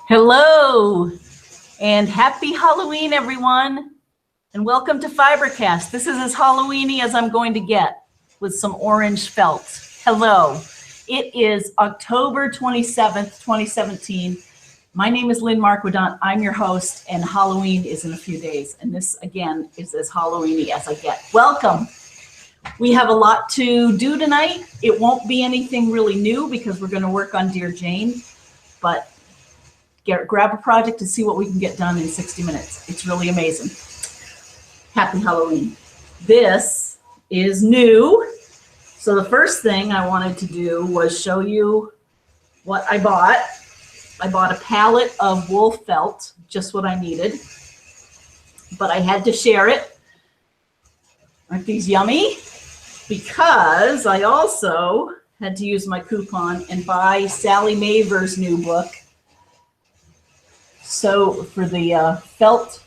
Hello and happy Halloween, everyone, and welcome to FiberCast. This is as Halloweeny as I'm going to get with some orange felt. Hello, it is October 27th, 2017. My name is Lynn. I'm your host, and Halloween is in a few days, and this again is as Halloweeny as I get. Welcome. We have a lot to do tonight. It won't be anything really new because we're going to work on Dear Jane, but grab a project and see what we can get done in 60 minutes. It's really amazing. Happy Halloween. This is new. So the first thing I wanted to do was show you what I bought. I bought a pallet of wool felt, just what I needed, but I had to share it. Aren't these yummy? Because I also had to use my coupon and buy Sally Maver's new book. So for the Felt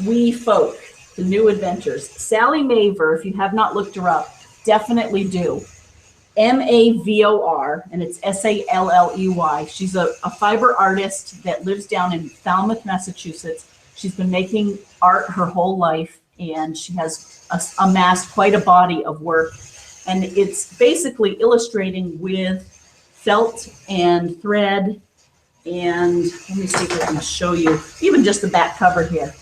We Folk, the new adventures. Sally Maver, if you have not looked her up, definitely do. Mavor, and it's Salley. She's a fiber artist that lives down in Falmouth, Massachusetts. She's been making art her whole life, and she has amassed quite a body of work. And it's basically illustrating with felt and thread. And let me see if I can show you even just the back cover here.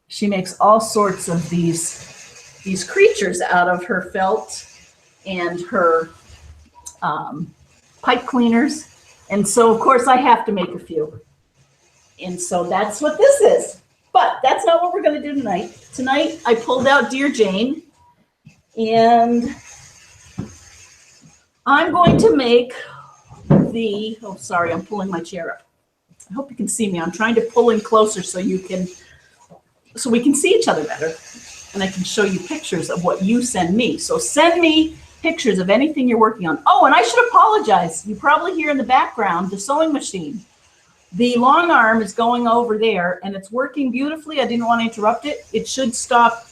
She makes all sorts of these creatures out of her felt and her pipe cleaners. And so, of course, I have to make a few. And so that's what this is. But that's not what we're going to do tonight. Tonight, I pulled out Dear Jane, and I'm going to make oh, sorry, I'm pulling my chair up. I hope you can see me. I'm trying to pull in closer so we can see each other better, and I can show you pictures of what you send me. So send me pictures of anything you're working on. Oh, and I should apologize. You probably hear in the background the sewing machine. The long arm is going over there, and it's working beautifully. I didn't want to interrupt it. It should stop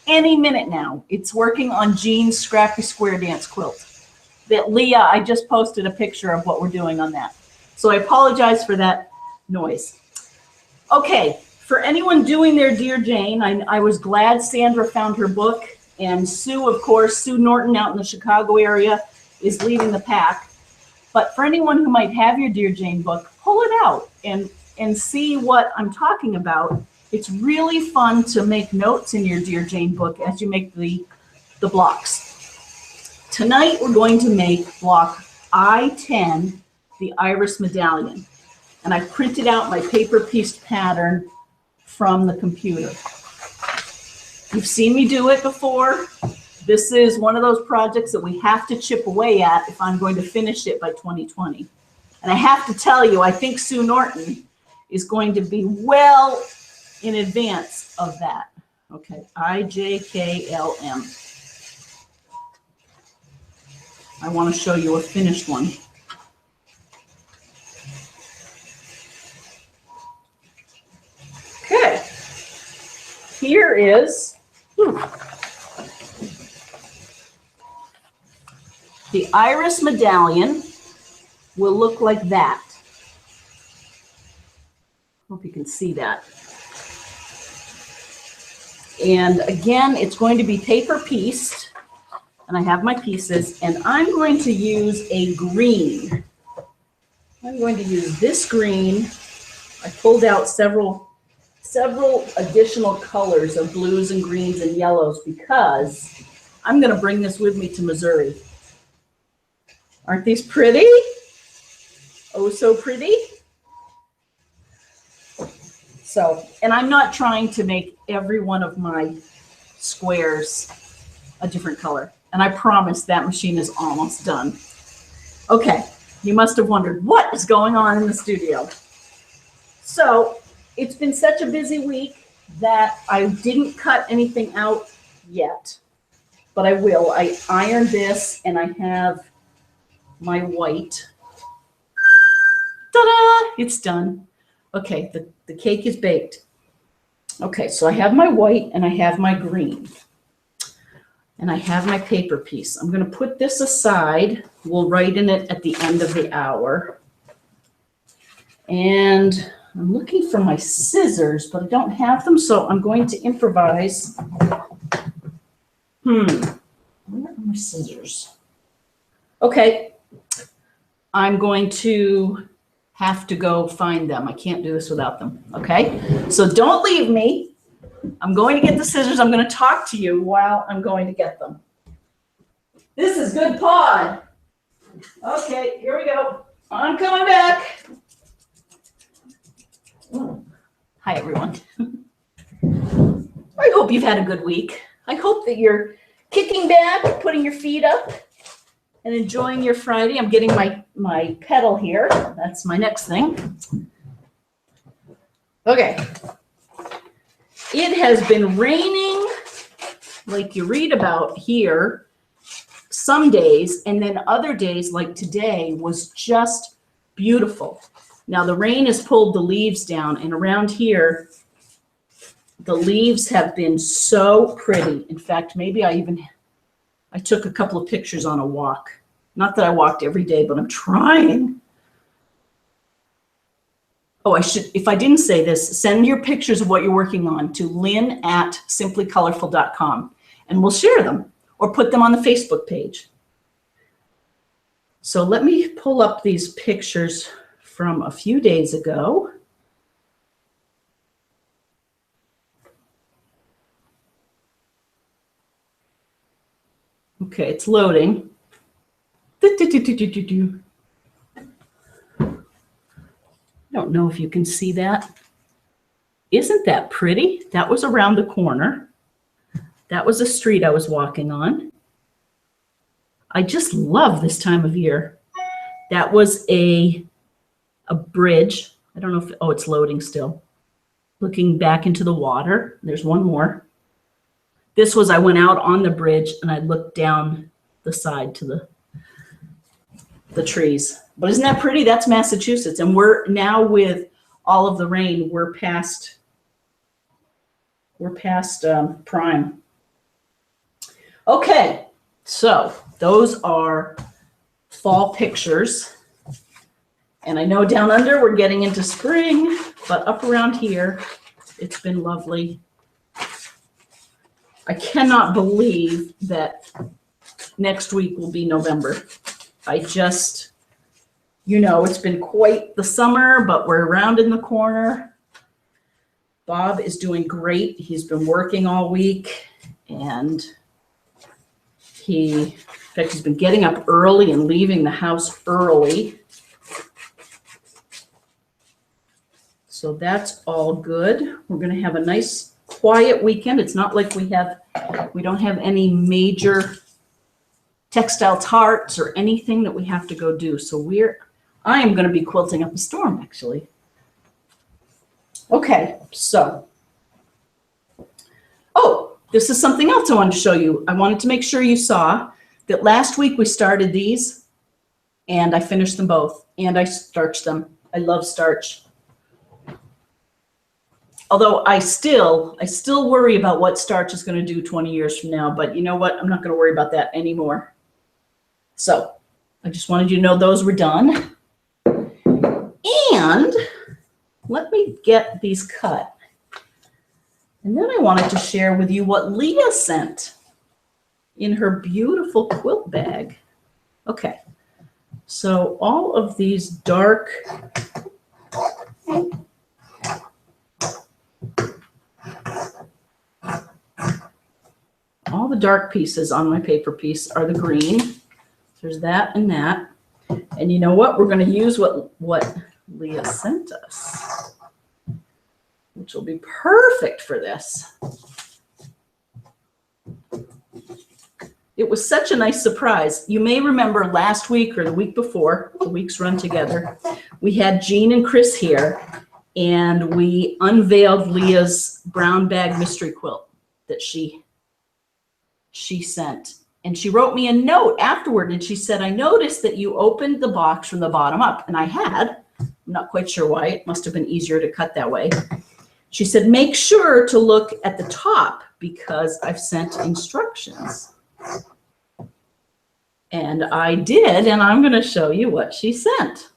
any minute now. It's working on Jean's Scrappy Square Dance quilt. That Leah, I just posted a picture of what we're doing on that. So I apologize for that noise. Okay, for anyone doing their Dear Jane, I was glad Sandra found her book, and Sue, of course, Sue Norton out in the Chicago area is leading the pack. But for anyone who might have your Dear Jane book, pull it out and see what I'm talking about. It's really fun to make notes in your Dear Jane book as you make the blocks. Tonight, we're going to make block I-10, the Iris Medallion. And I printed out my paper pieced pattern from the computer. You've seen me do it before. This is one of those projects that we have to chip away at if I'm going to finish it by 2020. And I have to tell you, I think Sue Norton is going to be well in advance of that. Okay, IJKLM. I want to show you a finished one. Okay, here is the Iris Medallion. Will look like that. Hope you can see that. And again, it's going to be paper pieced. And I have my pieces, and I'm going to use a green. I'm going to use this green. I pulled out several additional colors of blues and greens and yellows because I'm going to bring this with me to Missouri. Aren't these pretty? Oh, so pretty. So, and I'm not trying to make every one of my squares a different color. And I promise that machine is almost done. Okay, you must have wondered what is going on in the studio. So it's been such a busy week that I didn't cut anything out yet, but I will. I ironed this, and I have my white. Ta-da! It's done. Okay, the cake is baked. Okay, so I have my white and I have my green. And I have my paper piece. I'm going to put this aside. We'll write in it at the end of the hour. And I'm looking for my scissors, but I don't have them, so I'm going to improvise. Where are my scissors? Okay, I'm going to have to go find them. I can't do this without them, okay? So don't leave me. I'm going to get the scissors. I'm going to talk to you while I'm going to get them. This is good pod. Okay, here we go. I'm coming back. Hi, everyone. I hope you've had a good week. I hope that you're kicking back, putting your feet up, and enjoying your Friday. I'm getting my pedal here. That's my next thing. Okay. It has been raining, like you read about here, some days, and then other days, like today, was just beautiful. Now, the rain has pulled the leaves down, and around here, the leaves have been so pretty. In fact, maybe I took a couple of pictures on a walk. Not that I walked every day, but I'm trying. Oh, I should, if I didn't say this, send your pictures of what you're working on to lynn@simplycolorful.com, and we'll share them or put them on the Facebook page. So let me pull up these pictures from a few days ago. Okay, it's loading. I don't know if you can see that. Isn't that pretty? That was around the corner. That was a street I was walking on. I just love this time of year. That was a bridge. I don't know if, oh, it's loading still. Looking back into the water. There's one more. This was, I went out on the bridge and I looked down the side to the trees. But isn't that pretty? That's Massachusetts. And we're now, with all of the rain, we're past prime. Okay, so those are fall pictures. And I know down under we're getting into spring, but up around here, it's been lovely. I cannot believe that next week will be November. I just, you know, it's been quite the summer, but we're rounding the corner. Bob is doing great. He's been working all week, and in fact, he's been getting up early and leaving the house early. So that's all good. We're going to have a nice quiet weekend. It's not like we don't have any major textile tarts or anything that we have to go do. So I am going to be quilting up a storm, actually. Okay, so, oh, this is something else I wanted to show you. I wanted to make sure you saw that last week we started these, and I finished them both, and I starched them. I love starch. Although I still worry about what starch is going to do 20 years from now, but you know what? I'm not going to worry about that anymore. So I just wanted you to know those were done. And let me get these cut. And then I wanted to share with you what Leah sent in her beautiful quilt bag. Okay, so all of these dark all the dark pieces on my paper piece are the green. There's that and that. And you know what? We're going to use what Leah sent us, which will be perfect for this. It was such a nice surprise. You may remember last week or the week before, the weeks run together, we had Jean and Chris here, and we unveiled Leah's brown bag mystery quilt that she sent. And she wrote me a note afterward, and she said, I noticed that you opened the box from the bottom up. And I had. I'm not quite sure why. It must have been easier to cut that way. She said, make sure to look at the top because I've sent instructions. And I did, and I'm going to show you what she sent.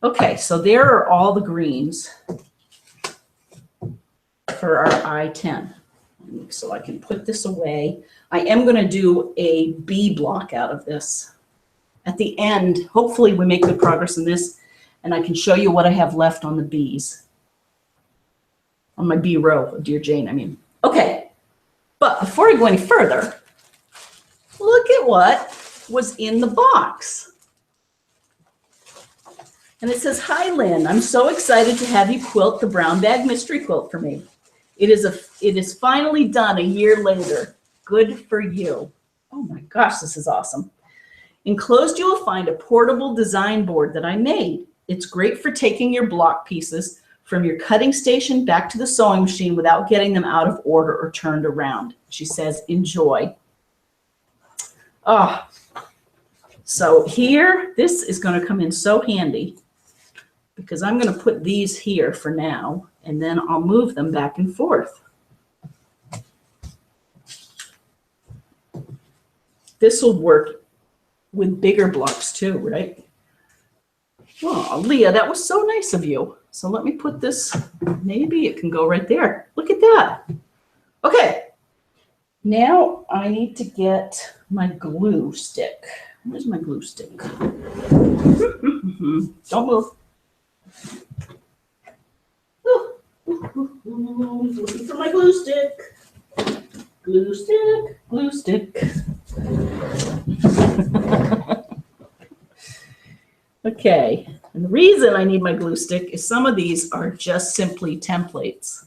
Okay, so there are all the greens for our I-10. So I can put this away. I am going to do a bee block out of this. At the end, hopefully we make good progress in this, and I can show you what I have left on the bees. On my bee row, Dear Jane, I mean. Okay, but before I go any further, look at what was in the box. And it says, "Hi, Lynn. I'm so excited to have you quilt the brown bag mystery quilt for me. It is finally done a year later. Good for you." Oh my gosh, this is awesome. "Enclosed, you will find a portable design board that I made. It's great for taking your block pieces from your cutting station back to the sewing machine without getting them out of order or turned around." She says, "Enjoy." Oh, so here, this is going to come in so handy because I'm going to put these here for now, and then I'll move them back and forth. This will work with bigger blocks too, right? Oh, Leah, that was so nice of you. So let me put this, maybe it can go right there. Look at that. Okay, now I need to get my glue stick. Where's my glue stick? Don't move. Looking for my glue stick. Glue stick, glue stick. Okay, and the reason I need my glue stick is some of these are just simply templates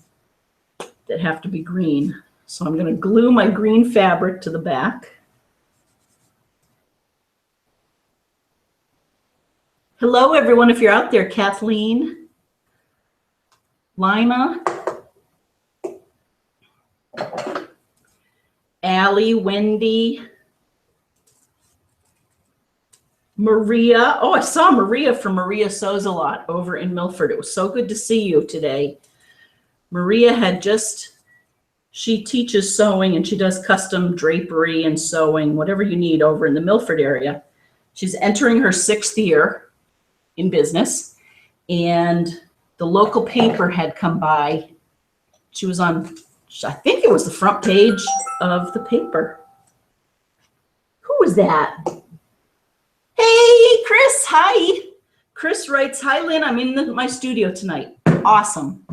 that have to be green. So I'm going to glue my green fabric to the back. Hello, everyone, if you're out there. Kathleen, Lima, Allie, Wendy, Maria. Oh, I saw Maria from Maria Sews a Lot over in Milford. It was so good to see you today. Maria had just, she teaches sewing and she does custom drapery and sewing, whatever you need over in the Milford area. She's entering her 6th year in business, and the local paper had come by. She was on, I think it was the front page of the paper. Who was that? Hey, Chris, hi. Chris writes, "Hi, Lynn, I'm in my studio tonight." Awesome.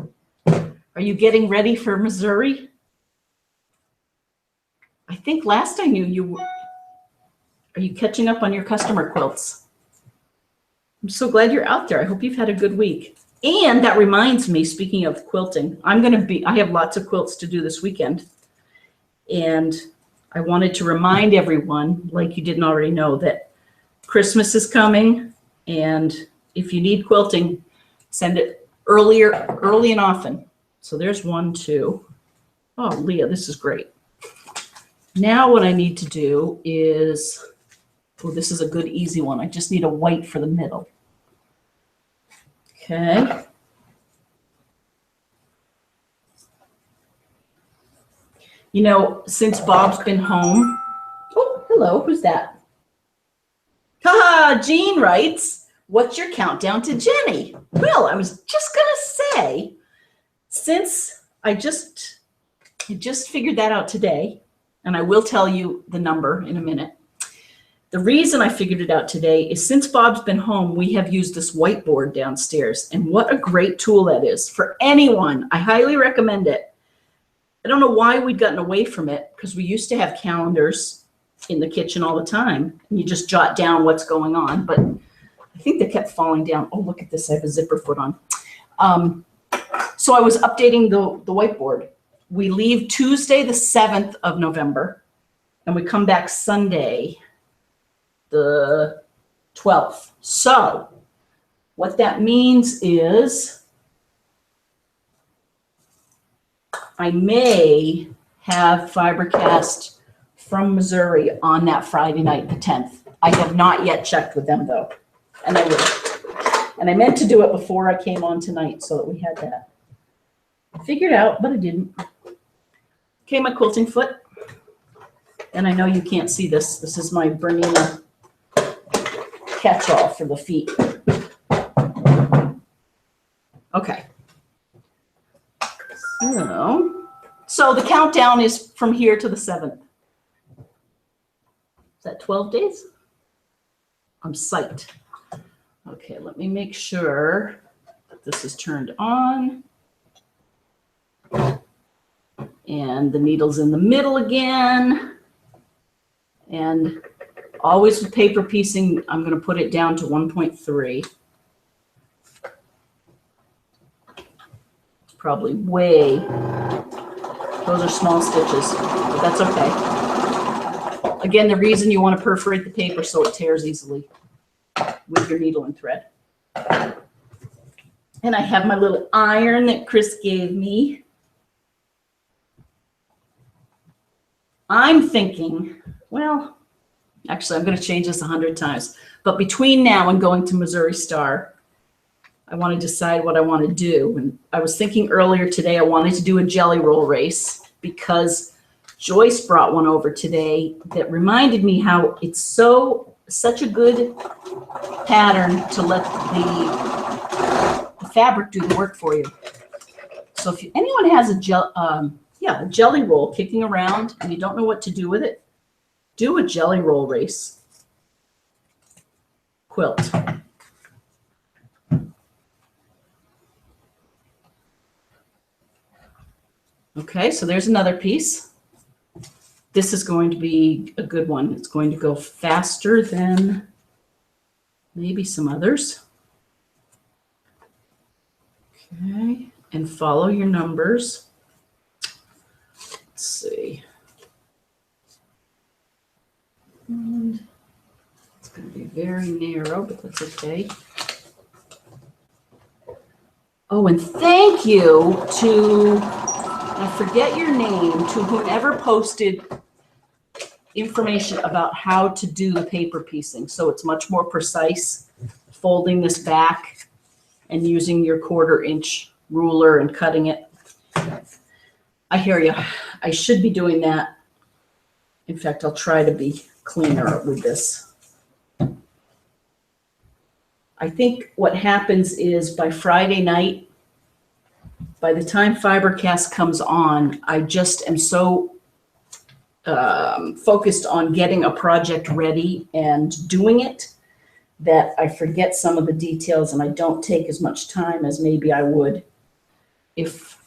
Are you getting ready for Missouri? I think last I knew you were, are you catching up on your customer quilts? I'm so glad you're out there. I hope you've had a good week. And that reminds me, speaking of quilting, I have lots of quilts to do this weekend. And I wanted to remind everyone, like you didn't already know, that Christmas is coming. And if you need quilting, send it early and often. So there's 1, 2. Oh, Leah, this is great. Now what I need to do is, oh, this is a good easy one. I just need a white for the middle. Okay. You know, since Bob's been home, oh, hello, who's that? Haha, Jean writes, "What's your countdown to Jenny?" Well, I was just gonna say, since I just figured that out today, and I will tell you the number in a minute. The reason I figured it out today is since Bob's been home, we have used this whiteboard downstairs, and what a great tool that is for anyone. I highly recommend it. I don't know why we'd gotten away from it, because we used to have calendars in the kitchen all the time, and you just jot down what's going on, but I think they kept falling down. Oh, look at this, I have a zipper foot on. So I was updating the whiteboard. We leave Tuesday, the 7th of November, and we come back Sunday, the 12th. So what that means is I may have FiberCast from Missouri on that Friday night, the 10th. I have not yet checked with them though, and I will. And I meant to do it before I came on tonight so that we had that figured out, but I didn't. Okay, my quilting foot. And I know you can't see this. This is my Bernina catch-all for the feet. Okay. So the countdown is from here to the 7th. Is that 12 days? I'm psyched. Okay, let me make sure that this is turned on. And the needle's in the middle again. And always with paper piecing, I'm going to put it down to 1.3. Probably way. Those are small stitches, but that's okay. Again, the reason you want to perforate the paper so it tears easily with your needle and thread. And I have my little iron that Chris gave me. I'm thinking, well, actually, I'm going to change this 100 times. But between now and going to Missouri Star, I want to decide what I want to do. And I was thinking earlier today I wanted to do a jelly roll race because Joyce brought one over today that reminded me how it's such a good pattern to let the fabric do the work for you. So if anyone has a jelly roll kicking around and you don't know what to do with it, do a jelly roll race quilt. Okay, so there's another piece. This is going to be a good one. It's going to go faster than maybe some others. Okay, and follow your numbers. Let's see. And it's going to be very narrow, but that's okay. Oh, and thank you to, I forget your name, to whomever posted information about how to do the paper piecing. So it's much more precise, folding this back and using your 1/4 inch ruler and cutting it. I hear you. I should be doing that. In fact, I'll try to be cleaner with this. I think what happens is by Friday night, by the time FiberCast comes on, I just am so focused on getting a project ready and doing it that I forget some of the details and I don't take as much time as maybe I would if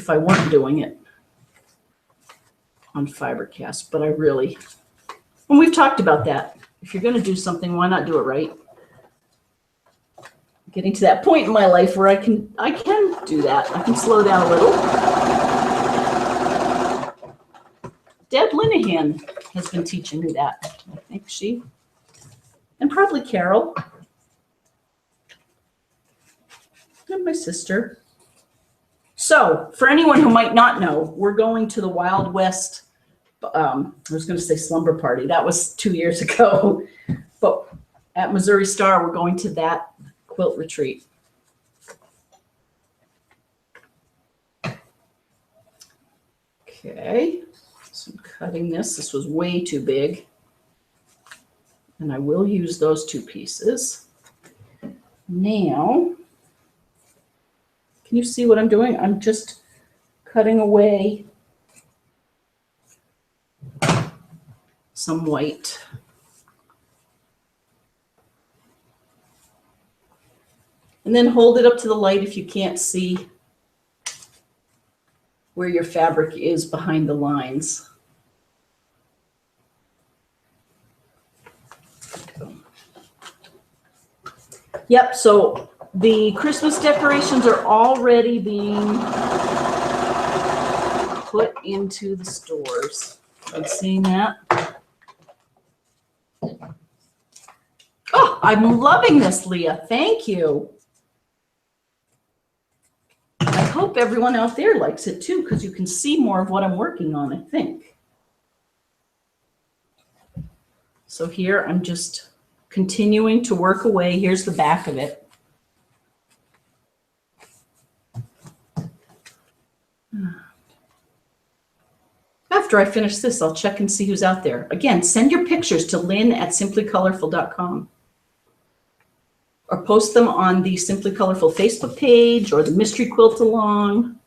I weren't doing it on FiberCast. But I really, and we've talked about that. If you're going to do something, why not do it right? Getting to that point in my life where I can do that. I can slow down a little. Deb Linehan has been teaching me that. I think she, and probably Carol, and my sister. So for anyone who might not know, we're going to the Wild West, I was going to say slumber party. That was 2 years ago. But at Missouri Star, we're going to that quilt retreat. Okay, so I'm cutting this. This was way too big. And I will use those 2 pieces. Now, can you see what I'm doing? I'm just cutting away some white. And then hold it up to the light if you can't see where your fabric is behind the lines. Yep, so the Christmas decorations are already being put into the stores. I'm seeing that. Oh, I'm loving this, Leah. Thank you. I hope everyone out there likes it too, because you can see more of what I'm working on, I think. So here I'm just continuing to work away. Here's the back of it. After I finish this, I'll check and see who's out there. Again, send your pictures to Lynn at simplycolorful.com. or post them on the Simply Colorful Facebook page or the Mystery Quilt Along.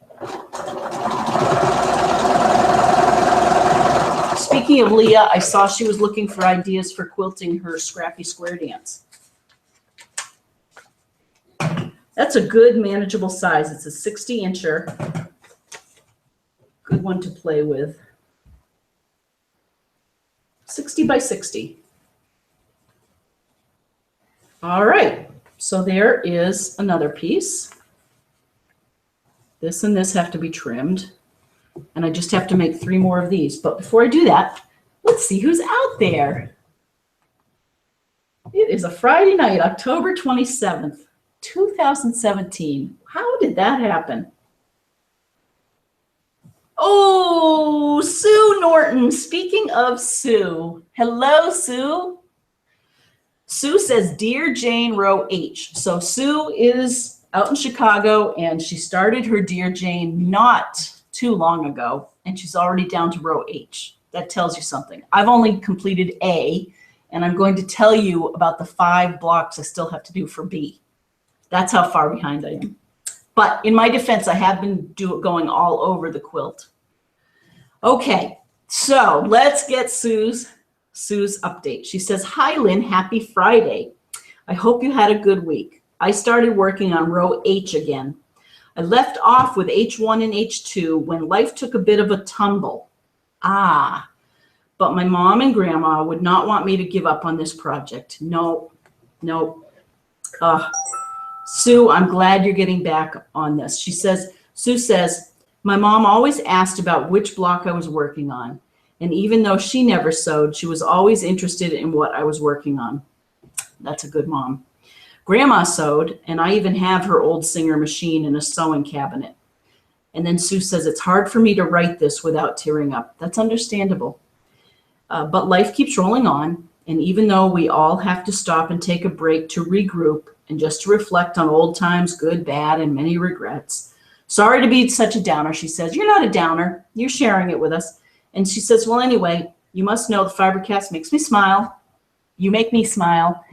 Speaking of Leah, I saw she was looking for ideas for quilting her Scrappy Square Dance. That's a good manageable size. It's a 60-incher. Good one to play with. 60 by 60. All right, so there is another piece. This and this have to be trimmed, and I just have to make 3 more of these. But before I do that, let's see who's out there. It is a Friday night, October 27th, 2017. How did that happen? Oh, Sue Norton. Speaking of Sue, hello, Sue. Sue says, Dear Jane, row H. So Sue is out in Chicago, and she started her Dear Jane not too long ago, and she's already down to row H. That tells you something. I've only completed A, and I'm going to tell you about the 5 blocks I still have to do for B. That's how far behind I am. But in my defense, I have been going all over the quilt. Okay, so let's get Sue's update. She says, Hi, Lynn, happy Friday. I hope you had a good week. I started working on row H again. I left off with H1 and H2 when life took a bit of a tumble. But my mom and grandma would not want me to give up on this project. No. Sue, I'm glad you're getting back on this. Sue says, my mom always asked about which block I was working on. And even though she never sewed, she was always interested in what I was working on. That's a good mom. Grandma sewed, and I even have her old Singer machine in a sewing cabinet. And then Sue says, it's hard for me to write this without tearing up. That's understandable. But life keeps rolling on. And even though we all have to stop and take a break to regroup and just to reflect on old times, good, bad, and many regrets. Sorry to be such a downer, she says. You're not a downer. You're sharing it with us. And she says, well, anyway, you must know the FiberCast makes me smile. You make me smile.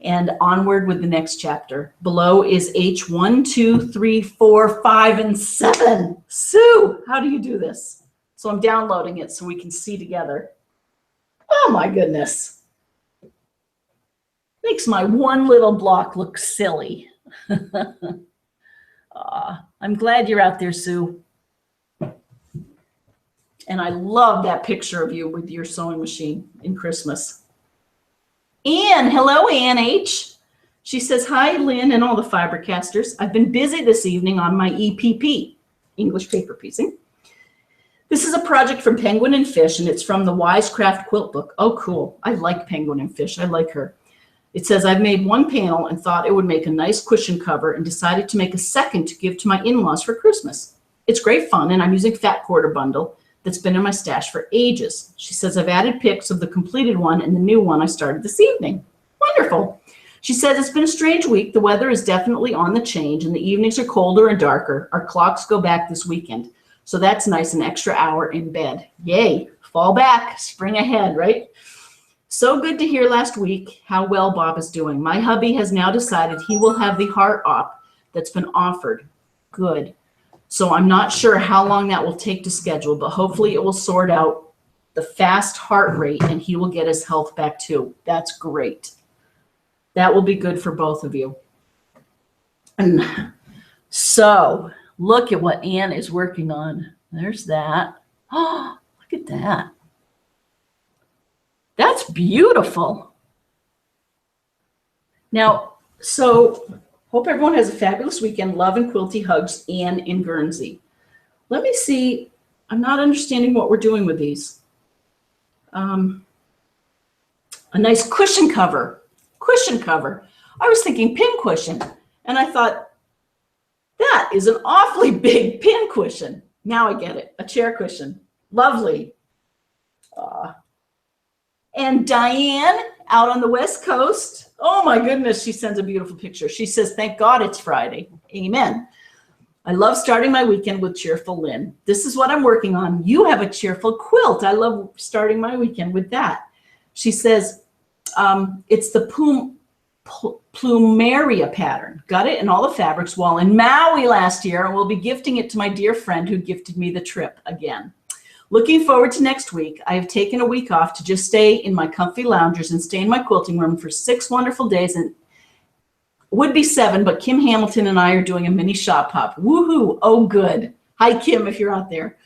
And onward with the next chapter. Below is H1, 2, 3, 4, 5, and 7. Sue, how do you do this? So I'm downloading it so we can see together. Oh my goodness. Makes my one little block look silly. I'm glad you're out there, Sue. And I love that picture of you with your sewing machine in Christmas. Anne, hello, Ann H. She says, hi, Lynn and all the FiberCasters. I've been busy this evening on my EPP, English paper piecing. This is a project from Penguin and Fish, and it's from the Wisecraft Quilt Book. Oh, cool. I like Penguin and Fish. I like her. It says, I've made one panel and thought it would make a nice cushion cover and decided to make a second to give to my in-laws for Christmas. It's great fun, and I'm using Fat Quarter Bundle that's been in my stash for ages. She says, I've added pics of the completed one and the new one I started this evening. Wonderful. She says, it's been a strange week. The weather is definitely on the change, and the evenings are colder and darker. Our clocks go back this weekend. So that's nice, an extra hour in bed. Yay, fall back, spring ahead, right? So good to hear last week how well Bob is doing. My hubby has now decided he will have the heart op that's been offered. Good. So I'm not sure how long that will take to schedule, but hopefully it will sort out the fast heart rate and he will get his health back too. That's great. That will be good for both of you. And so look at what Anne is working on. There's that. Oh, look at that. That's beautiful. Now, so hope everyone has a fabulous weekend. Love and quilty hugs, Anne in Guernsey. Let me see. I'm not understanding what we're doing with these. A nice cushion cover. Cushion cover. I was thinking pin cushion, and I thought, that is an awfully big pin cushion. Now I get it. A chair cushion. Lovely. And Diane out on the West Coast. Oh my goodness, she sends a beautiful picture. She says, thank God it's Friday. Amen. I love starting my weekend with cheerful Lynn. This is what I'm working on. You have a cheerful quilt. I love starting my weekend with that. She says, it's the plumeria pattern. Got it in all the fabrics while in Maui last year, and will be gifting it to my dear friend who gifted me the trip again. Looking forward to next week. I have taken a week off to just stay in my comfy loungers and stay in my quilting room for 6 wonderful days, and would be 7, but Kim Hamilton and I are doing a mini shop hop. Woohoo! Oh, good. Hi, Kim, if you're out there.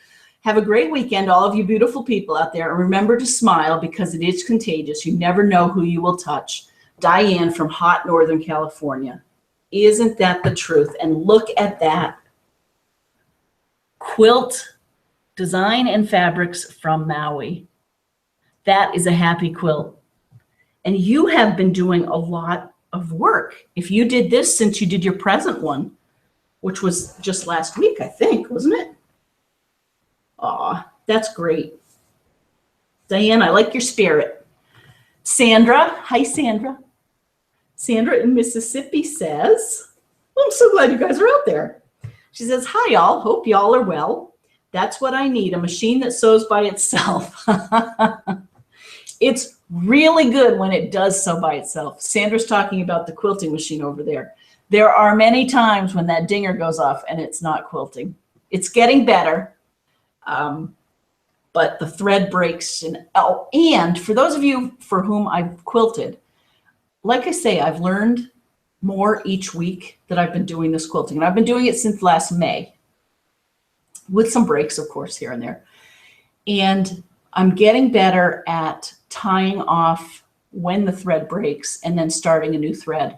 Have a great weekend, all of you beautiful people out there, and remember to smile because it is contagious. You never know who you will touch. Diane from hot Northern California. Isn't that the truth? And look at that. Quilt design and fabrics from Maui. That is a happy quilt. And you have been doing a lot of work. If you did this since you did your present one, which was just last week, I think, wasn't it? Aw, that's great. Diane, I like your spirit. Sandra, hi Sandra. Sandra in Mississippi says, well, I'm so glad you guys are out there. She says, hi y'all, hope y'all are well. That's what I need, a machine that sews by itself. It's really good when it does sew by itself. Sandra's talking about the quilting machine over there. There are many times when that dinger goes off and it's not quilting. It's getting better. But the thread breaks. And for those of you for whom I've quilted, like I say, I've learned more each week that I've been doing this quilting. And I've been doing it since last May, with some breaks, of course, here and there. And I'm getting better at tying off when the thread breaks and then starting a new thread.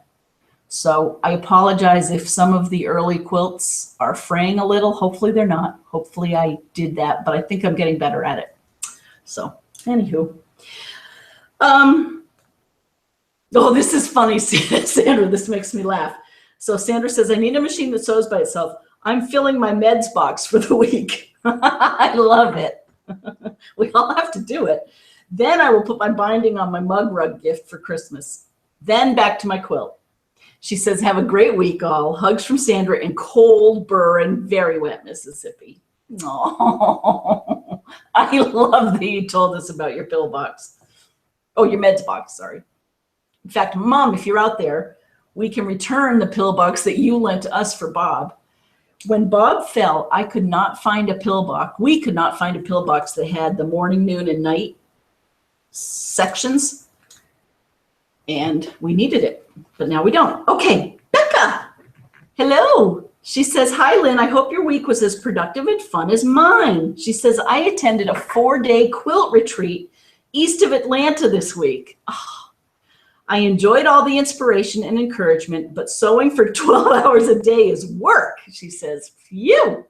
So I apologize if some of the early quilts are fraying a little. Hopefully they're not. Hopefully I did that, but I think I'm getting better at it. So anywho. Oh, this is funny, Sandra. This makes me laugh. So Sandra says, I need a machine that sews by itself. I'm filling my meds box for the week. I love it. We all have to do it. Then I will put my binding on my mug rug gift for Christmas. Then back to my quilt. She says, have a great week, all. Hugs from Sandra in cold, burr, and very wet Mississippi. Oh, I love that you told us about your pill box. Oh, your meds box, sorry. In fact, Mom, if you're out there, we can return the pill box that you lent us for Bob. When Bob fell, I could not find a pill box. We could not find a pill box that had the morning, noon, and night sections. And we needed it, but now we don't. Okay, Becca, hello. She says, hi, Lynn. I hope your week was as productive and fun as mine. She says, I attended a 4-day quilt retreat east of Atlanta this week. Oh, I enjoyed all the inspiration and encouragement, but sewing for 12 hours a day is work. She says, phew.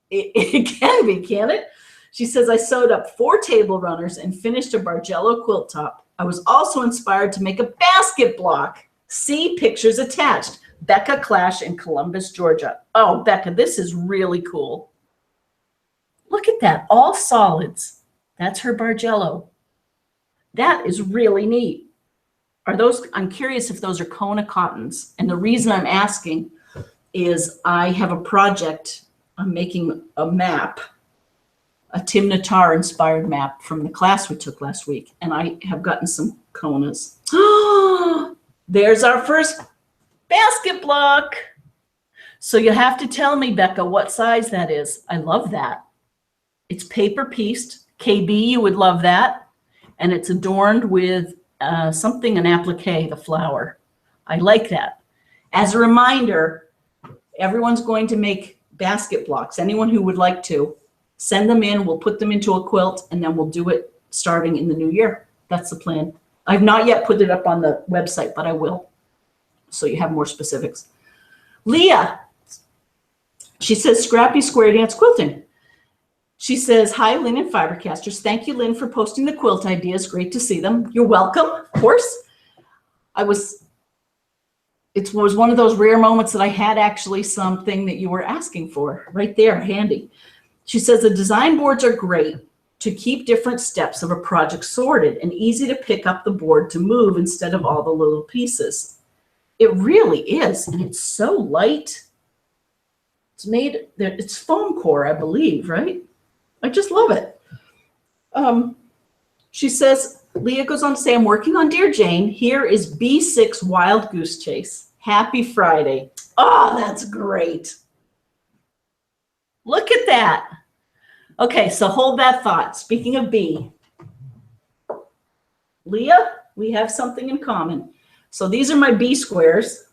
It can be, can't it? She says, I sewed up 4 table runners and finished a Bargello quilt top. I was also inspired to make a basket block. See pictures attached. Becca Clash in Columbus, Georgia. Oh, Becca, this is really cool. Look at that, all solids. That's her Bargello. That is really neat. Are those, I'm curious if those are Kona cottons. And the reason I'm asking is I have a project. I'm making a map, a Tim Natar inspired map from the class we took last week. And I have gotten some Konas. There's our first basket block. So you have to tell me, Becca, what size that is. I love that. It's paper pieced. KB, you would love that. And it's adorned with something, an applique, the flower. I like that. As a reminder, everyone's going to make basket blocks. Anyone who would like to, send them in. We'll put them into a quilt, and then we'll do it starting in the new year. That's the plan. I've not yet put it up on the website, but I will, so you have more specifics. Leah, she says, Scrappy Square Dance Quilting. She says, hi, Lynn and Fibercasters. Thank you, Lynn, for posting the quilt ideas. Great to see them. You're welcome, of course. It was one of those rare moments that I had actually something that you were asking for right there, handy. She says, the design boards are great to keep different steps of a project sorted and easy to pick up the board to move instead of all the little pieces. It really is, and it's so light. It's foam core, I believe, right? I just love it. She says, Leah goes on to say, I'm working on Dear Jane. Here is B6 Wild Goose Chase. Happy Friday. Oh, that's great. Look at that. Okay, so hold that thought. Speaking of B, Leah, we have something in common. So these are my B squares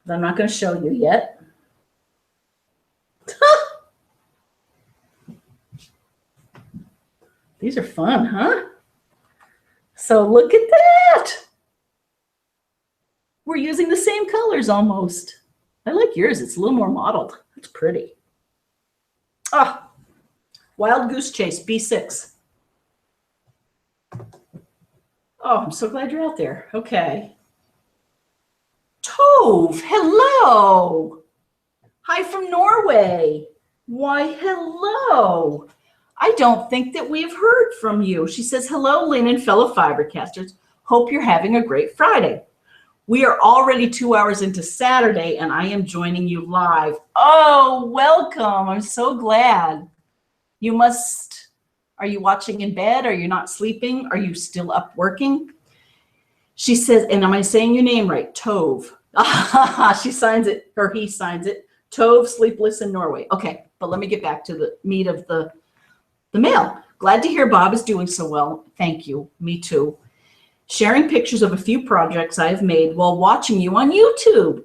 that I'm not going to show you yet. These are fun, huh? So look at that. We're using the same colors almost. I like yours. It's a little more mottled. It's pretty. Ah, Wild Goose Chase, B6. Oh, I'm so glad you're out there. Okay. Tove, hello. Hi from Norway. Why, hello. I don't think that we've heard from you. She says, hello, Lynn and fellow Fibercasters. Hope you're having a great Friday. We are already 2 hours into Saturday, and I am joining you live. Oh, welcome. I'm so glad. You must, are you watching in bed? Are you not sleeping? Are you still up working? She says, and am I saying your name right? Tove. She signs it, or he signs it. Tove, sleepless in Norway. Okay, but let me get back to the meat of the mail. Glad to hear Bob is doing so well. Thank you. Me too. Sharing pictures of a few projects I have made while watching you on YouTube.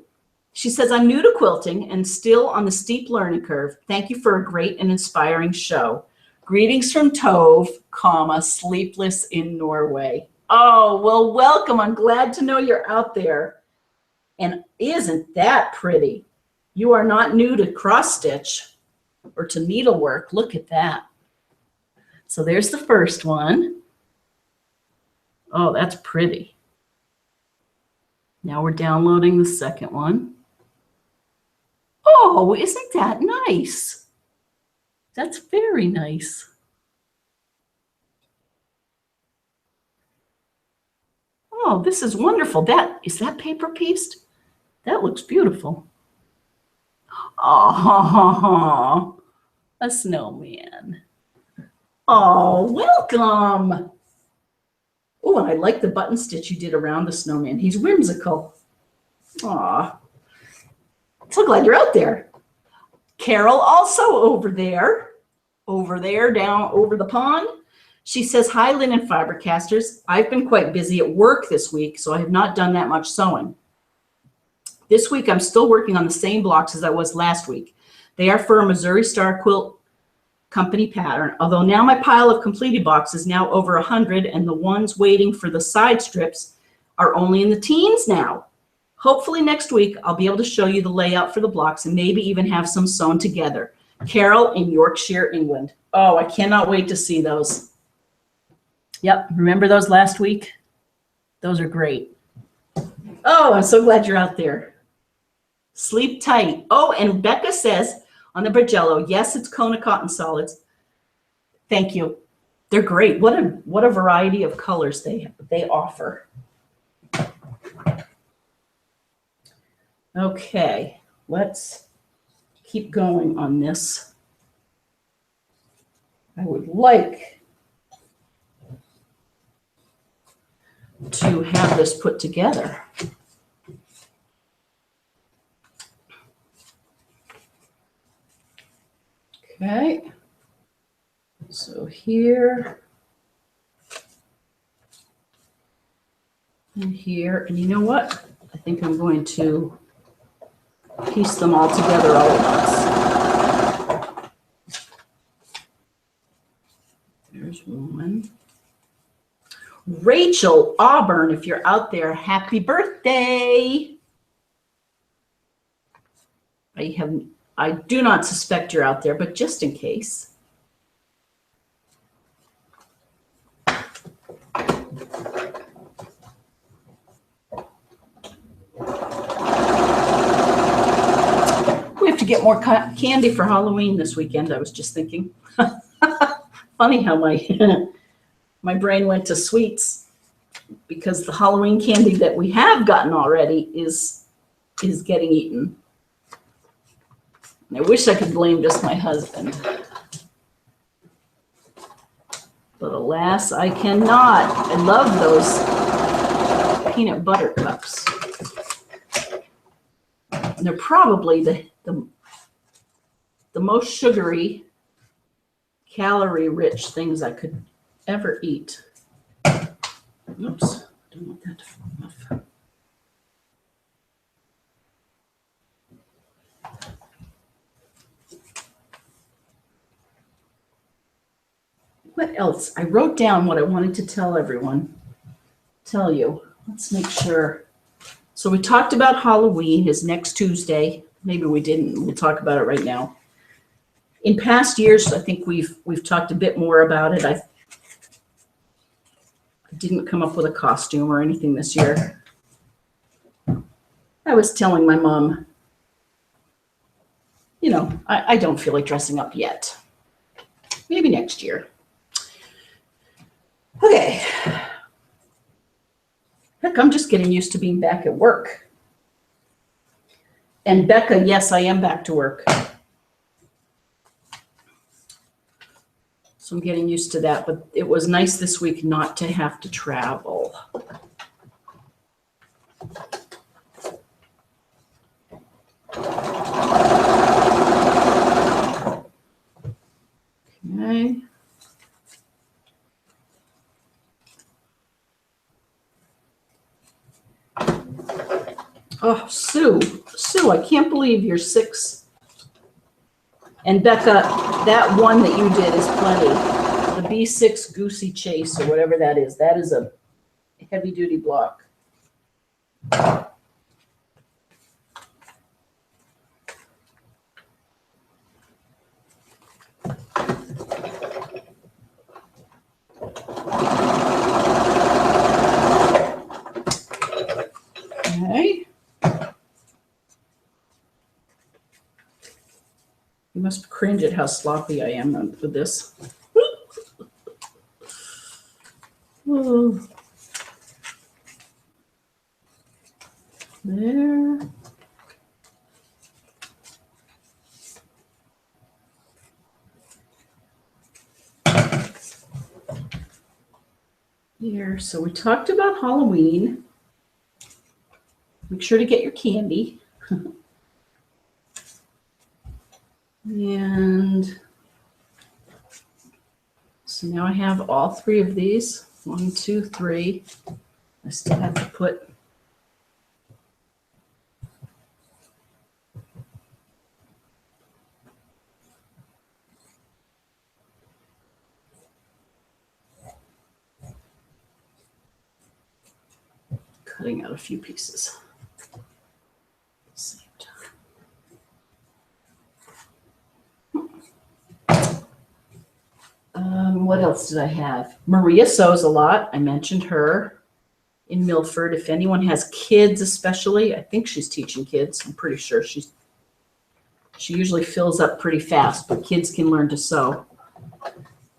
She says, I'm new to quilting and still on the steep learning curve. Thank you for a great and inspiring show. Greetings from Tove, sleepless in Norway. Oh, well, welcome. I'm glad to know you're out there. And isn't that pretty? You are not new to cross stitch or to needlework. Look at that. So there's the first one. Oh, that's pretty. Now we're downloading the second one. Oh, isn't that nice? That's very nice. Oh, this is wonderful. Is that paper pieced? That looks beautiful. Oh, a snowman. Oh, welcome. Oh, and I like the button stitch you did around the snowman. He's whimsical. Aw. So glad you're out there. Carol also over there down over the pond. She says, hi, Lynn and Fibercasters. I've been quite busy at work this week, so I have not done that much sewing. This week, I'm still working on the same blocks as I was last week. They are for a Missouri Star Quilt Company pattern, although now my pile of completed boxes is now over 100, and the ones waiting for the side strips are only in the teens now. Hopefully next week, I'll be able to show you the layout for the blocks and maybe even have some sewn together. Carol in Yorkshire, England. Oh, I cannot wait to see those. Yep, remember those last week? Those are great. Oh, I'm so glad you're out there. Sleep tight. Oh, and Becca says on the Bergello, yes, it's Kona cotton solids. Thank you. They're great. What a variety of colors they offer. Okay, let's keep going on this. I would like to have this put together. Okay, so here and here, and you know what? I think I'm going to piece them all together all at once. There's one. Rachel Auburn, if you're out there, happy birthday. I do not suspect you're out there, but just in case. We have to get more candy for Halloween this weekend, I was just thinking. Funny how my brain went to sweets, because the Halloween candy that we have gotten already is getting eaten. And I wish I could blame just my husband. But alas, I cannot. I love those peanut butter cups. And they're probably the most sugary, calorie-rich things I could ever eat. Oops, don't want that to fall off. What else? I wrote down what I wanted to tell everyone. Tell you. Let's make sure. So we talked about Halloween is next Tuesday. Maybe we didn't. We'll talk about it right now. In past years, I think we've talked a bit more about it. I didn't come up with a costume or anything this year. I was telling my mom, you know, I don't feel like dressing up yet. Maybe next year. Okay. Heck, I'm just getting used to being back at work. And Becca, yes, I am back to work. So I'm getting used to that, but it was nice this week not to have to travel. Okay. Oh, Sue, I can't believe you're 6. And Becca, that one that you did is plenty. The B6 Goosey Chase or whatever that is a heavy duty block. Okay. You must cringe at how sloppy I am with this. Oh. There. Here. So we talked about Halloween. Make sure to get your candy. And so now I have all 3 of these. 1, 2, 3. I still have to put cutting out a few pieces. Same time. What else did I have? Maria sews a lot. I mentioned her in Milford. If anyone has kids, especially, I think she's teaching kids. I'm pretty sure she usually fills up pretty fast, but kids can learn to sew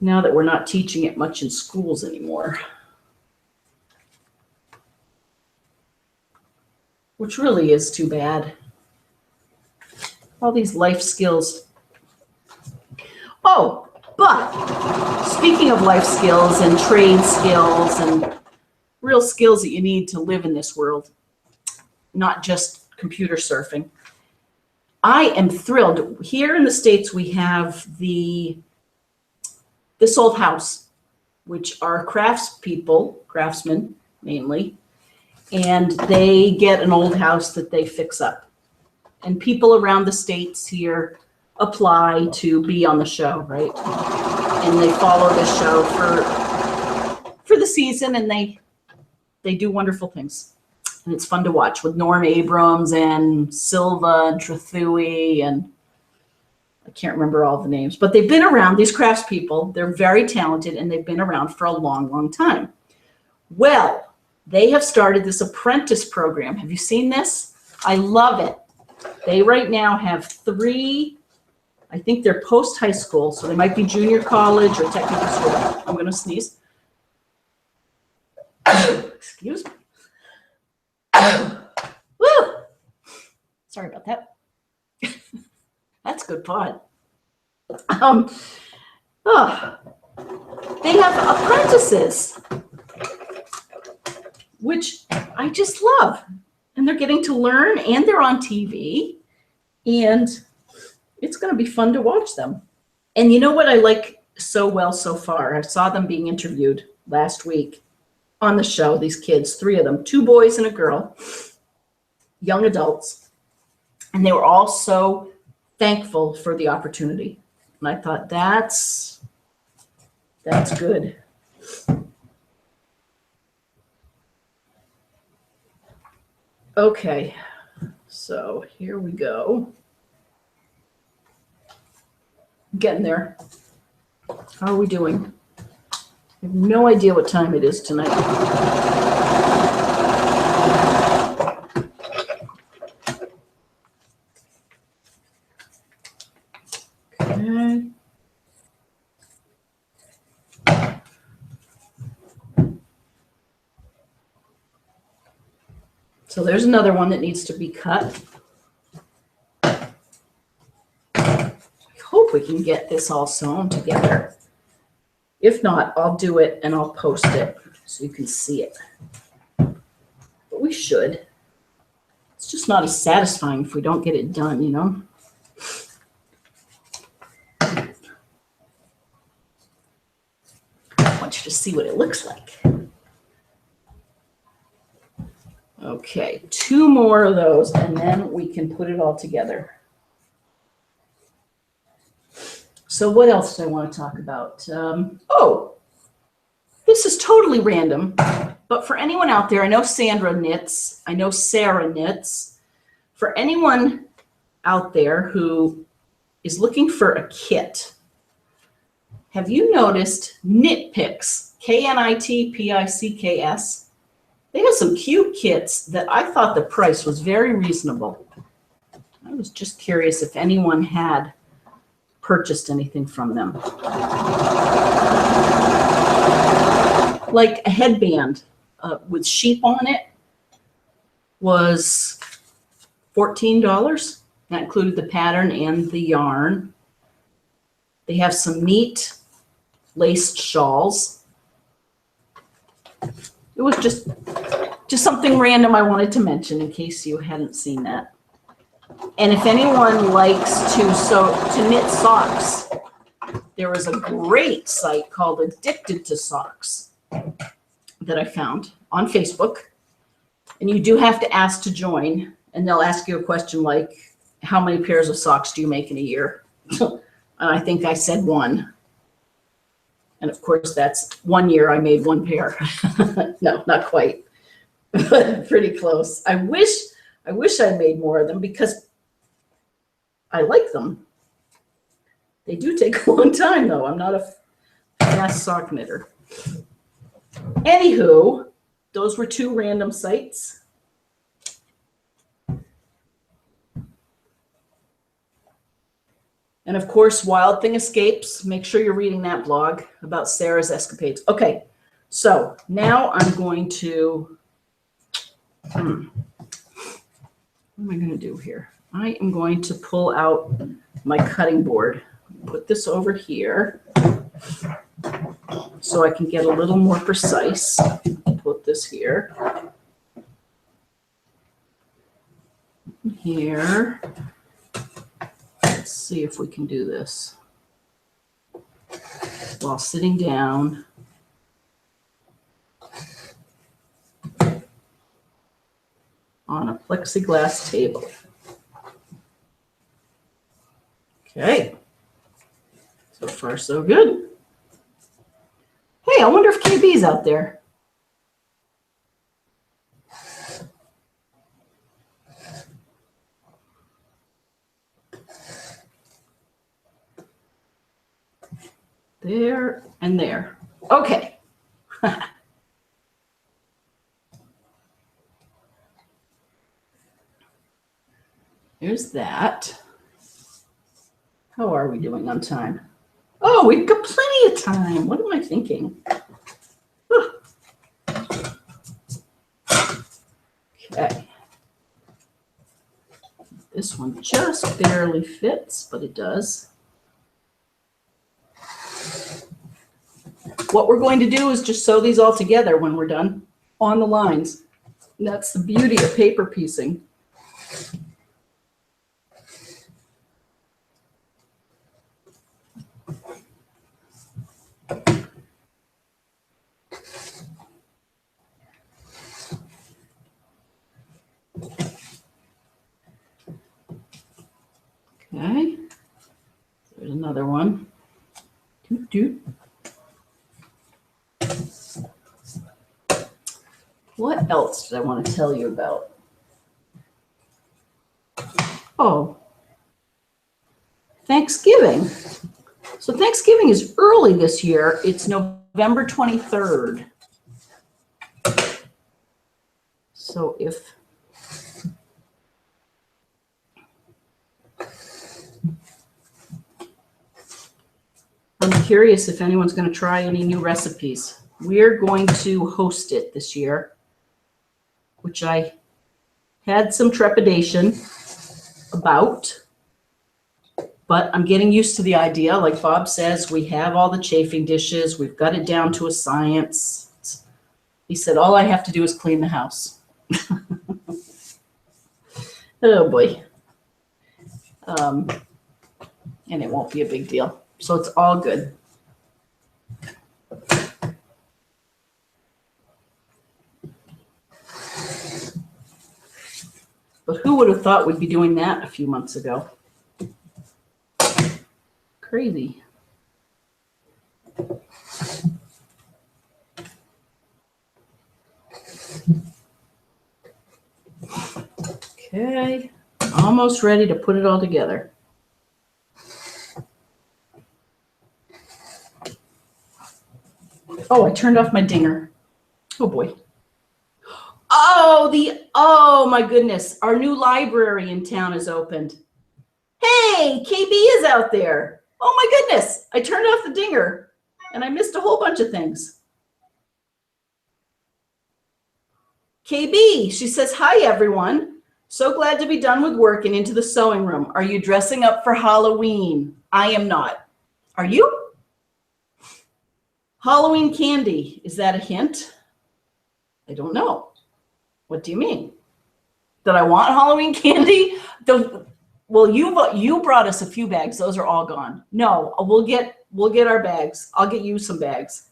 now that we're not teaching it much in schools anymore. Which really is too bad. All these life skills. Oh, but speaking of life skills and trade skills and real skills that you need to live in this world, not just computer surfing, I am thrilled. Here in the States, we have This Old House, which are craftsmen mainly, and they get an old house that they fix up. And people around the States here apply to be on the show, right? And they follow the show for the season, and they do wonderful things. And it's fun to watch with Norm Abrams and Silva and Trethewey, and I can't remember all the names, but they've been around, these craftspeople. They're very talented, and they've been around for a long, long time. Well, they have started this apprentice program. Have you seen this? I love it. They right now have 3, I think they're post-high school, so they might be junior college or technical school. I'm going to sneeze. Excuse me. Woo! Sorry about that. That's good fun. They have apprentices, which I just love. And they're getting to learn, and they're on TV, and it's going to be fun to watch them. And you know what I like so well so far? I saw them being interviewed last week on the show, these kids, 3 of them, 2 boys and a girl, young adults. And they were all so thankful for the opportunity. And I thought, that's good. Okay, so here we go. Getting there. How are we doing? I have no idea what time it is tonight. Okay. So there's another one that needs to be cut. I hope we can get this all sewn together. If not, I'll do it and I'll post it so you can see it. But we should. It's just not as satisfying if we don't get it done, you know? I want you to see what it looks like. Okay, 2 more of those, and then we can put it all together. So what else do I want to talk about? Oh, this is totally random, but for anyone out there, I know Sandra knits, I know Sarah knits. For anyone out there who is looking for a kit, have you noticed Knit Picks, KNITPICKS? They have some cute kits that I thought the price was very reasonable. I was just curious if anyone had purchased anything from them. Like a headband with sheep on it was $14. That included the pattern and the yarn. They have some neat laced shawls. It was just something random I wanted to mention in case you hadn't seen that. And if anyone likes to knit socks, there is a great site called Addicted to Socks that I found on Facebook. And you do have to ask to join, and they'll ask you a question like, how many pairs of socks do you make in a year? And I think I said 1. And of course, that's 1 year I made 1 pair. No, not quite, but pretty close. I wish I made more of them because I like them. They do take a long time, though. I'm not a fast sock knitter. Anywho, those were 2 random sites. And of course, Wild Thing Escapes. Make sure you're reading that blog about Sarah's escapades. Okay, so now I'm going to, what am I going to do here? I am going to pull out my cutting board. Put this over here so I can get a little more precise. Put this here. Here. Let's see if we can do this while sitting down. On a plexiglass table. Okay. So far, so good. Hey, I wonder if KB's out there. There and there. Okay. Here's that. How are we doing on time? Oh, we've got plenty of time. What am I thinking? Okay. This one just barely fits, but it does. what we're going to do is just sew these all together when we're done on the lines. And that's the beauty of paper piecing. Okay, there's another one. Doot, doot. What else did I want to tell you about? Oh, Thanksgiving. So Thanksgiving is early this year. It's November 23rd. So if I'm curious if anyone's going to try any new recipes. We're going to host it this year, which I had some trepidation about, but I'm getting used to the idea. Like Bob says, we have all the chafing dishes. We've got it down to a science. He said, all I have to do is clean the house. Oh boy. And it won't be a big deal. So it's all good. But who would have thought we'd be doing that a few months ago? Crazy. Okay, almost ready to put it all together. Oh, I turned off my dinger. Oh boy. Oh my goodness. Our new library in town is opened. Hey, KB is out there. Oh my goodness. I turned off the dinger and I missed a whole bunch of things. KB, she says, hi everyone. So glad to be done with work and into the sewing room. Are you dressing up for Halloween? I am not. Are you? Halloween candy, is that a hint? I don't know. What do you mean? That I want Halloween candy? Well, you brought us a few bags. Those are all gone. No, we'll get our bags. I'll get you some bags.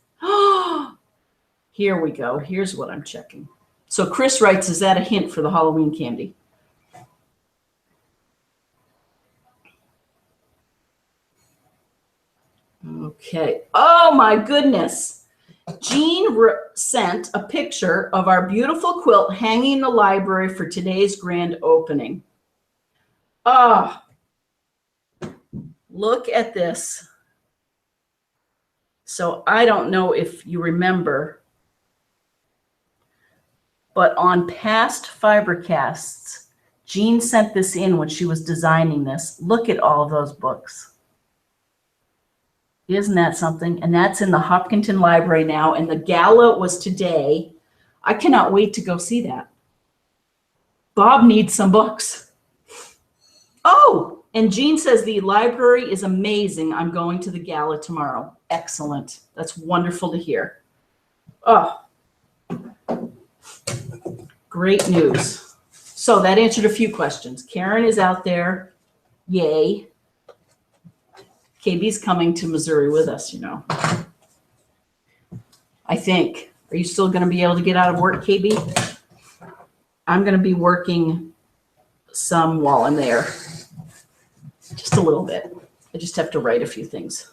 Here we go. Here's what I'm checking. So Chris writes, is that a hint for the Halloween candy? Okay. Oh my goodness. Jean sent a picture of our beautiful quilt hanging in the library for today's grand opening. Oh, look at this. So I don't know if you remember, but on past FiberCasts, Jean sent this in when she was designing this. Look at all of those books. Isn't that something? And that's in the Hopkinton Library now, and the gala was today. I cannot wait to go see that. Bob needs some books. Oh, and Jean says the library is amazing. I'm going to the gala tomorrow. Excellent. That's wonderful to hear. Oh, great news. So that answered a few questions. Karen is out there. Yay. KB's coming to Missouri with us, you know. I think. Are you still going to be able to get out of work, KB? I'm going to be working some while I'm there. Just a little bit. I just have to write a few things.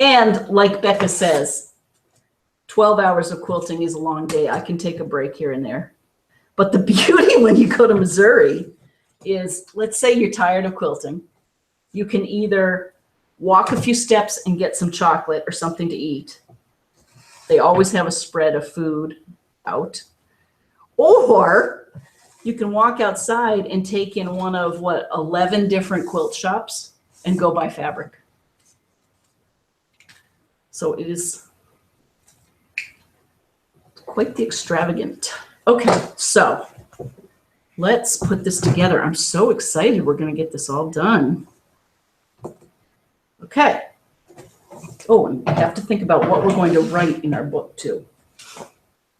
And like Becca says, 12 hours of quilting is a long day. I can take a break here and there. But the beauty when you go to Missouri is, let's say you're tired of quilting. You can either walk a few steps and get some chocolate or something to eat. They always have a spread of food out. Or you can walk outside and take in one of, 11 different quilt shops and go buy fabric. So it is quite the extravagant. Okay, so let's put this together. I'm so excited we're going to get this all done. Okay. Oh, and we have to think about what we're going to write in our book too.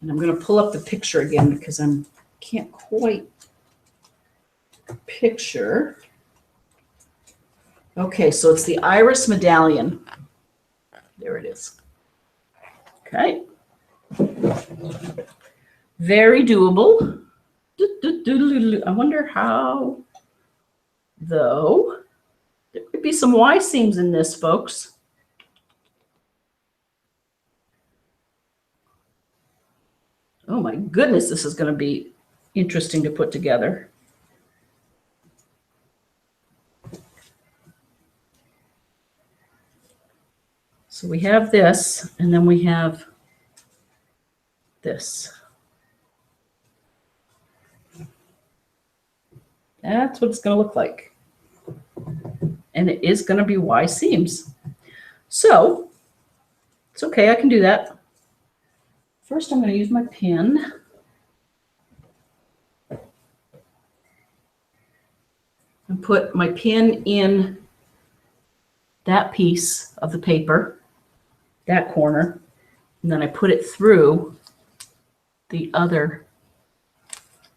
And I'm going to pull up the picture again because I can't quite picture. Okay, so it's the Iris Medallion. There it is. Okay. Very doable. I wonder how, though. There could be some Y seams in this, folks. Oh my goodness, this is going to be interesting to put together. So we have this, and then we have this. That's what it's going to look like. And it is going to be Y seams. So it's okay, I can do that. First, I'm going to use my pin. And put my pin in that piece of the paper, that corner, and then I put it through the other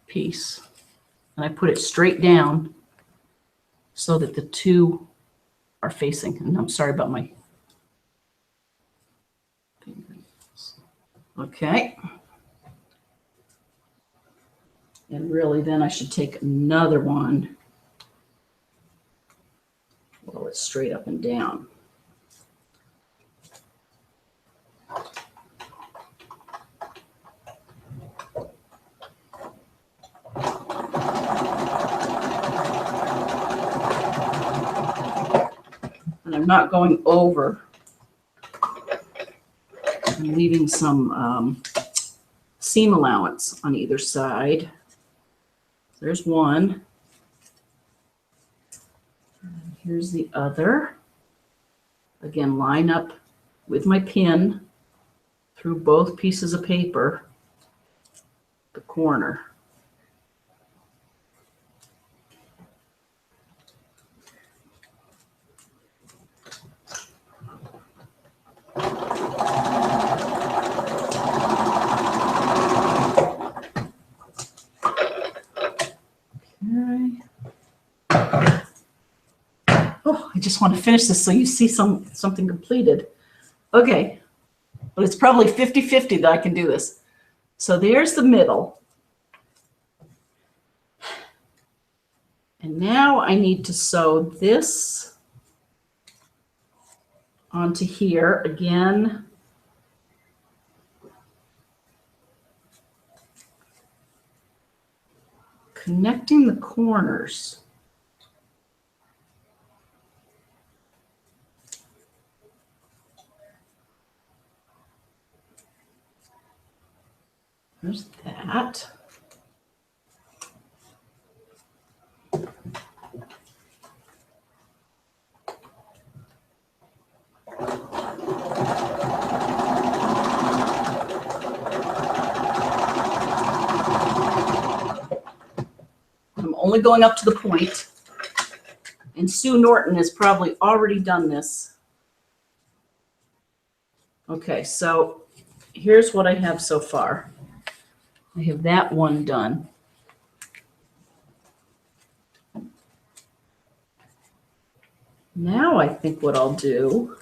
piece. And I put it straight down so that the two are facing. And I'm sorry about my fingers. Okay. And really then I should take another one. Well, it's straight up and down. And I'm not going over. I'm leaving some seam allowance on either side. There's one. And here's the other. Again, line up with my pin through both pieces of paper, the corner. Oh, I just want to finish this so you see something completed. Okay, but it's probably 50-50 that I can do this. So there's the middle. And now I need to sew this onto here again. Connecting the corners. There's that. I'm only going up to the point, and Sue Norton has probably already done this. Okay, so here's what I have so far. I have that one done. Now I think what I'll do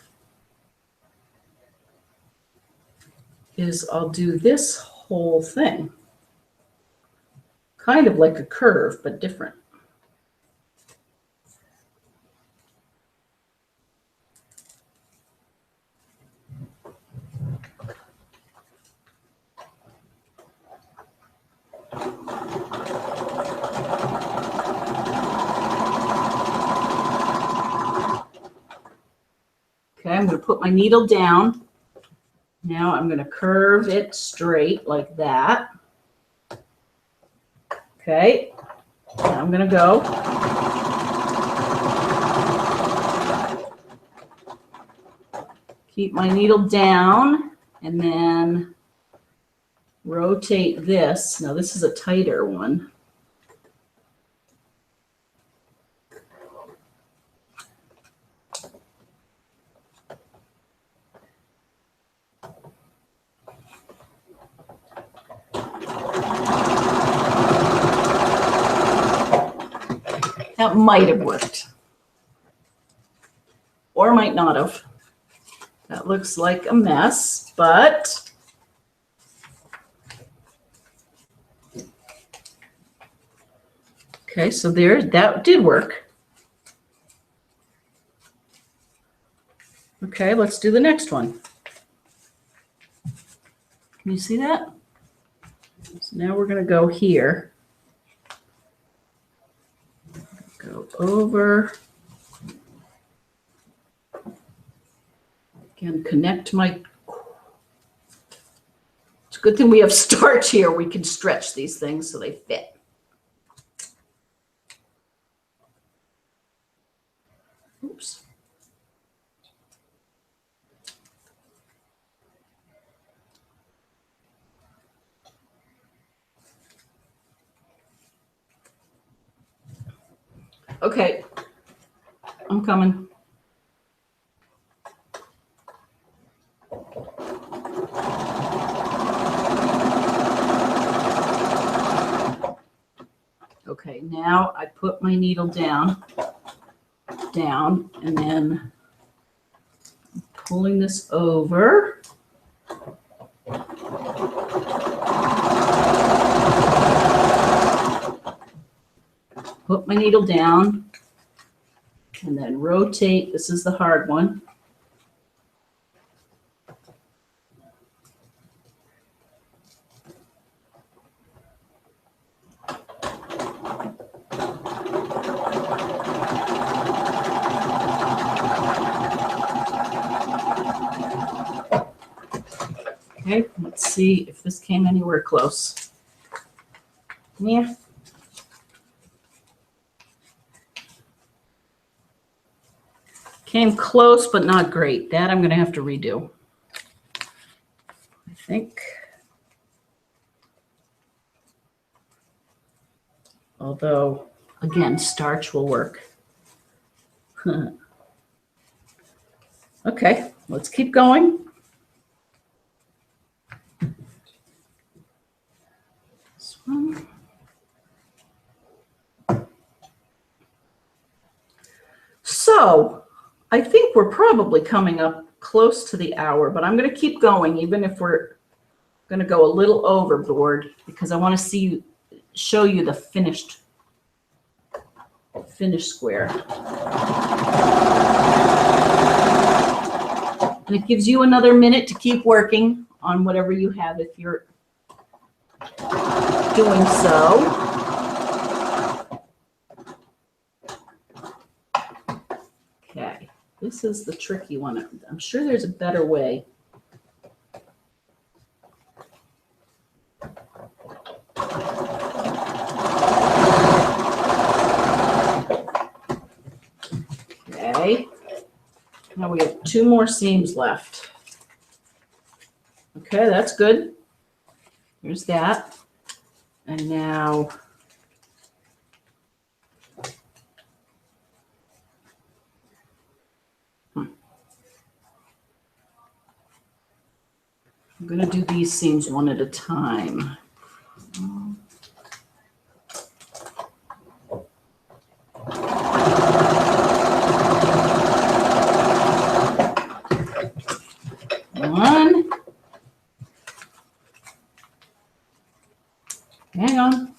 is I'll do this whole thing. Kind of like a curve, but different. Okay, I'm going to put my needle down. Now I'm going to curve it straight like that. Okay, now I'm going to go. Keep my needle down and then rotate this. Now this is a tighter one. That might have worked. Or might not have. That looks like a mess, but okay, so there, that did work. Okay, let's do the next one. Can you see that? So now we're going to go here. Go over. Again, connect my. It's a good thing we have starch here. We can stretch these things so they fit. Oops. Okay, I'm coming. Okay, now I put my needle down, and then I'm pulling this over. Put my needle down, and then rotate. This is the hard one. Okay, let's see if this came anywhere close. Yeah. Came close, but not great. That I'm going to have to redo, I think. Although, again, starch will work. Okay, let's keep going. This one. So, I think we're probably coming up close to the hour, but I'm going to keep going, even if we're going to go a little overboard, because I want to show you the finished square. And it gives you another minute to keep working on whatever you have if you're doing so. Okay, this is the tricky one. I'm sure there's a better way. Okay, now we have 2 more seams left. Okay, that's good. There's that. And now I'm going to do these seams one at a time. One. Hang on.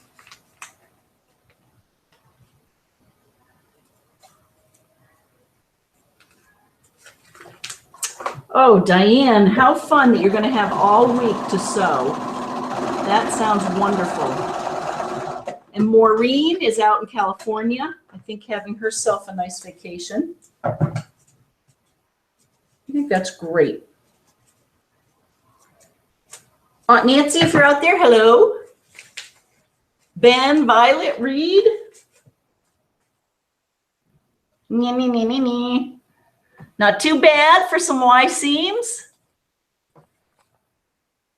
Oh, Diane, how fun that you're going to have all week to sew. That sounds wonderful. And Maureen is out in California, I think having herself a nice vacation. I think that's great. Aunt Nancy, if you're out there, hello. Ben, Violet, Reed. Not too bad for some Y seams.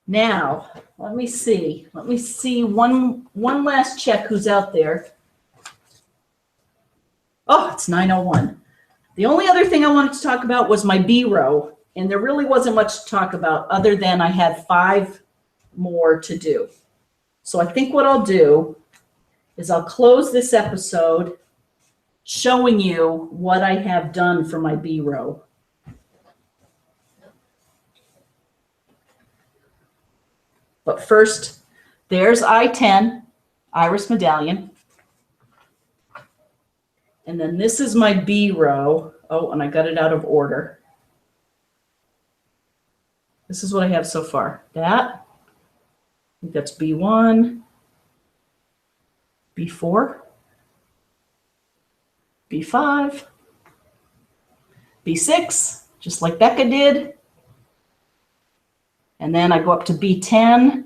Now, let me see. Let me see one last check who's out there. Oh, it's 9:01. The only other thing I wanted to talk about was my B row, and there really wasn't much to talk about other than I had 5 more to do. So I think what I'll do is I'll close this episode showing you what I have done for my B row. But first, there's I-10 Iris Medallion. And then this is my B row. Oh, and I got it out of order. This is what I have so far. That, I think that's B1, B4, B5, B6, just like Becca did. And then I go up to B10,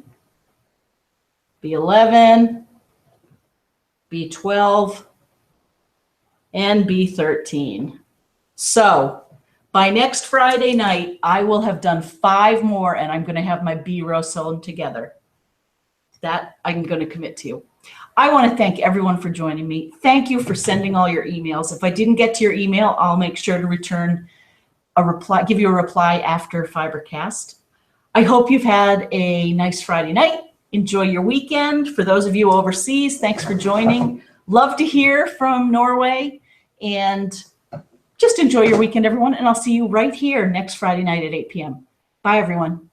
B11, B12, and B13. So by next Friday night, I will have done 5 more, and I'm going to have my B row sewn together. That I'm going to commit to. I want to thank everyone for joining me. Thank you for sending all your emails. If I didn't get to your email, I'll make sure to return a reply, give you a reply after FiberCast. I hope you've had a nice Friday night. Enjoy your weekend. For those of you overseas, thanks for joining. Love to hear from Norway. And just enjoy your weekend, everyone. And I'll see you right here next Friday night at 8 p.m. Bye, everyone.